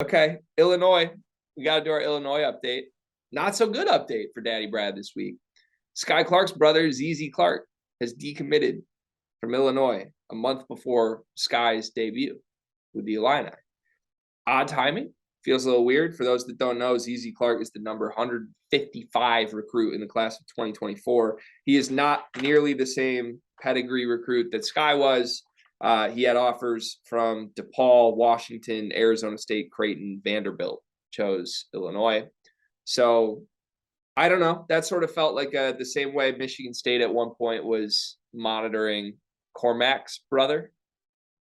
Okay, Illinois. We got to do our Illinois update. Not so good update for Daddy Brad this week. Skyy Clark's brother, Skyy Clark, has decommitted from Illinois a month before Skyy's debut with the Illini. Odd timing. Feels a little weird. For those that don't know, Skyy Clark is the number 155 recruit in the class of 2024. He is not nearly the same pedigree recruit that Skyy was. He had offers from DePaul, Washington, Arizona State, Creighton, Vanderbilt. Chose Illinois. So I don't know. That sort of felt like the same way Michigan State at one point was monitoring Cormac's brother,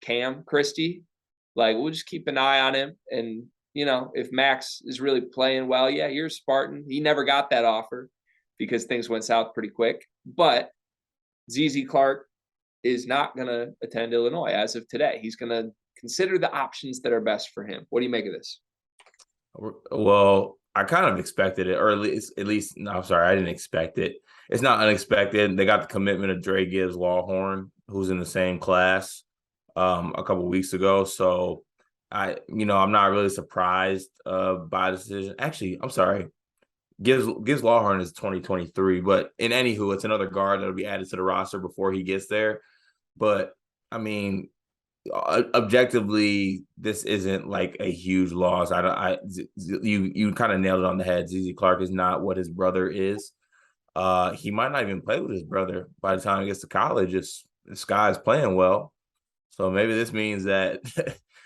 Cam Christie. Like, we'll just keep an eye on him. And, if Max is really playing well, yeah, here's Spartan. He never got that offer because things went south pretty quick. But Skyy Clark is not going to attend Illinois as of today. He's going to consider the options that are best for him. What do you make of this? Well, I kind of expected it, or at least, no, I'm sorry, I didn't expect it. It's not unexpected. They got the commitment of Dre Gibbs Lawhorn, who's in the same class a couple of weeks ago. So I'm not really surprised by the decision. Actually, I'm sorry. Gibbs Lawhorn is 2023, but in anywho, it's another guard that'll be added to the roster before he gets there. But I mean, objectively, this isn't like a huge loss. You kind of nailed it on the head. Skyy Clark is not what his brother is. He might not even play with his brother by the time he gets to college if Skyy's playing well. So maybe this means that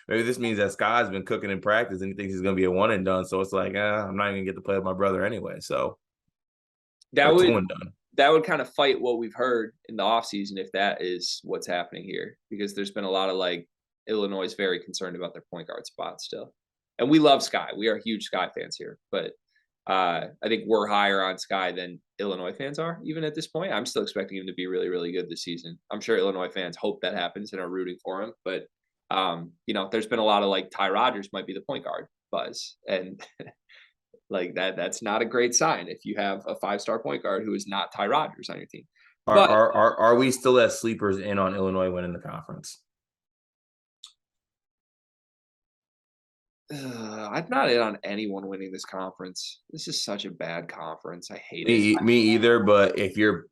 Skyy's been cooking in practice and he thinks he's going to be a one and done. So it's like, I'm not even going to get to play with my brother anyway. So that would two and done. That would kind of fight what we've heard in the offseason if that is what's happening here, because there's been a lot of Illinois is very concerned about their point guard spot still. And we love Skyy. We are huge Skyy fans here, but I think we're higher on Skyy than Illinois fans are even at this point. I'm still expecting him to be really, really good this season. I'm sure Illinois fans hope that happens and are rooting for him, but there's been a lot of Ty Rodgers might be the point guard buzz, and that's not a great sign if you have a 5-star point guard who is not Ty Rodgers on your team. Are we still as sleepers in on Illinois winning the conference? I'm not in on anyone winning this conference. This is such a bad conference. I hate it. Me either. But if you're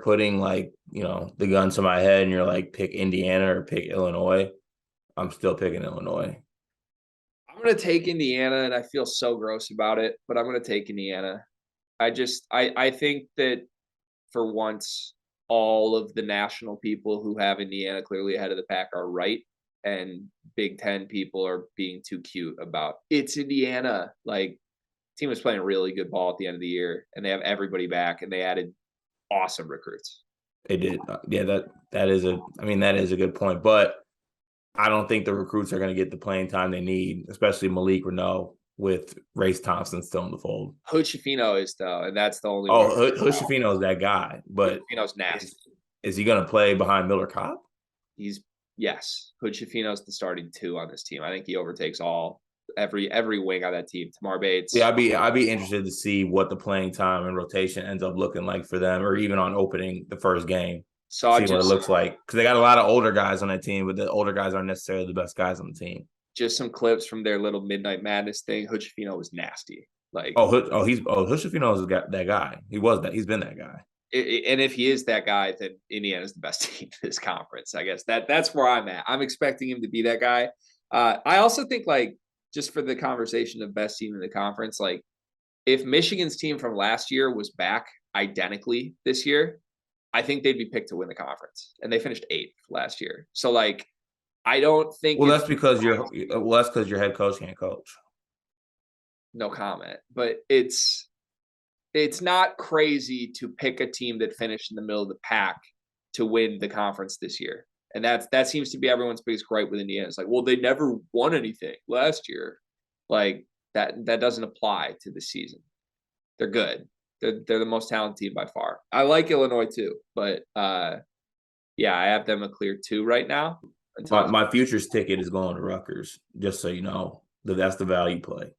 putting the gun to my head and you're like, pick Indiana or pick Illinois, I'm still picking Illinois. I'm going to take Indiana, and I feel so gross about it, but I'm going to take Indiana. I think that for once, all of the national people who have Indiana clearly ahead of the pack are right, and Big Ten people are being too cute about it's Indiana. Team was playing really good ball at the end of the year, and they have everybody back, and they added awesome recruits. They did. Yeah, that is a good point, but I don't think the recruits are going to get the playing time they need, especially Malik Renault with Race Thompson still in the fold. Hood Schifino is, though, and that's the only one. Hood Schifino is that guy, but Schifino's nasty. Is he going to play behind Miller Kopp? Yes. Hood Schifino's the starting 2 on this team. I think he overtakes every wing on that team. Tamar Bates. Yeah, I'd be interested to see what the playing time and rotation ends up looking like for them, or even on opening the first game. See what it looks like, because they got a lot of older guys on that team, but the older guys aren't necessarily the best guys on the team. Just some clips from their little Midnight Madness thing. Hood Schifino was nasty. Hood Schifino is that guy. He was that. He's been that guy. And if he is that guy, then Indiana's the best team in this conference. I guess that's where I'm at. I'm expecting him to be that guy. I also think just for the conversation of best team in the conference, if Michigan's team from last year was back identically this year, I think they'd be picked to win the conference, and they finished 8th last year. So I don't think. Well, that's because your head coach can't coach. No comment, but it's not crazy to pick a team that finished in the middle of the pack to win the conference this year, and that seems to be everyone's biggest gripe with Indiana. It's well, they never won anything last year. That doesn't apply to this season. They're good. They're the most talented team by far. I like Illinois too, but I have them a clear 2 right now. My futures ticket is going to Rutgers, just so you know. That's the value play.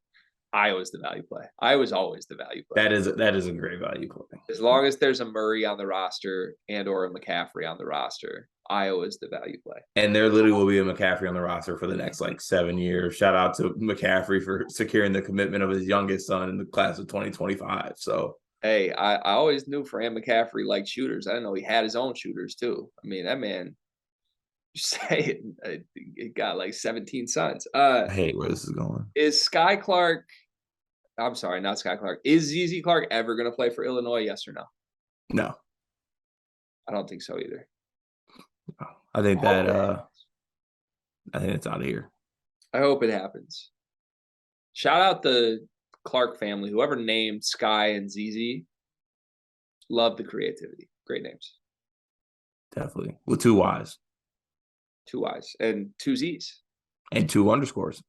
Iowa's the value play. Iowa's always the value play. That is a great value play. As long as there's a Murray on the roster and or a McCaffrey on the roster, Iowa's the value play. And there literally will be a McCaffrey on the roster for the next like 7 years. Shout out to McCaffrey for securing the commitment of his youngest son in the class of 2025. So hey, I always knew Fran McCaffrey liked shooters. I didn't know he had his own shooters too. I mean, that man, you say it got like 17 sons. I hate where this is going. Is Skyy Clark? I'm sorry, not Skyy Clark. Is ZZ Clark ever going to play for Illinois? Yes or no? No, I don't think so either. I think that I think it's out of here. I hope it happens. Shout out the Clark family. Whoever named Skyy and ZZ, love the creativity. Great names. Definitely. With 2 Y's. 2 Y's and 2 Z's. And 2 underscores.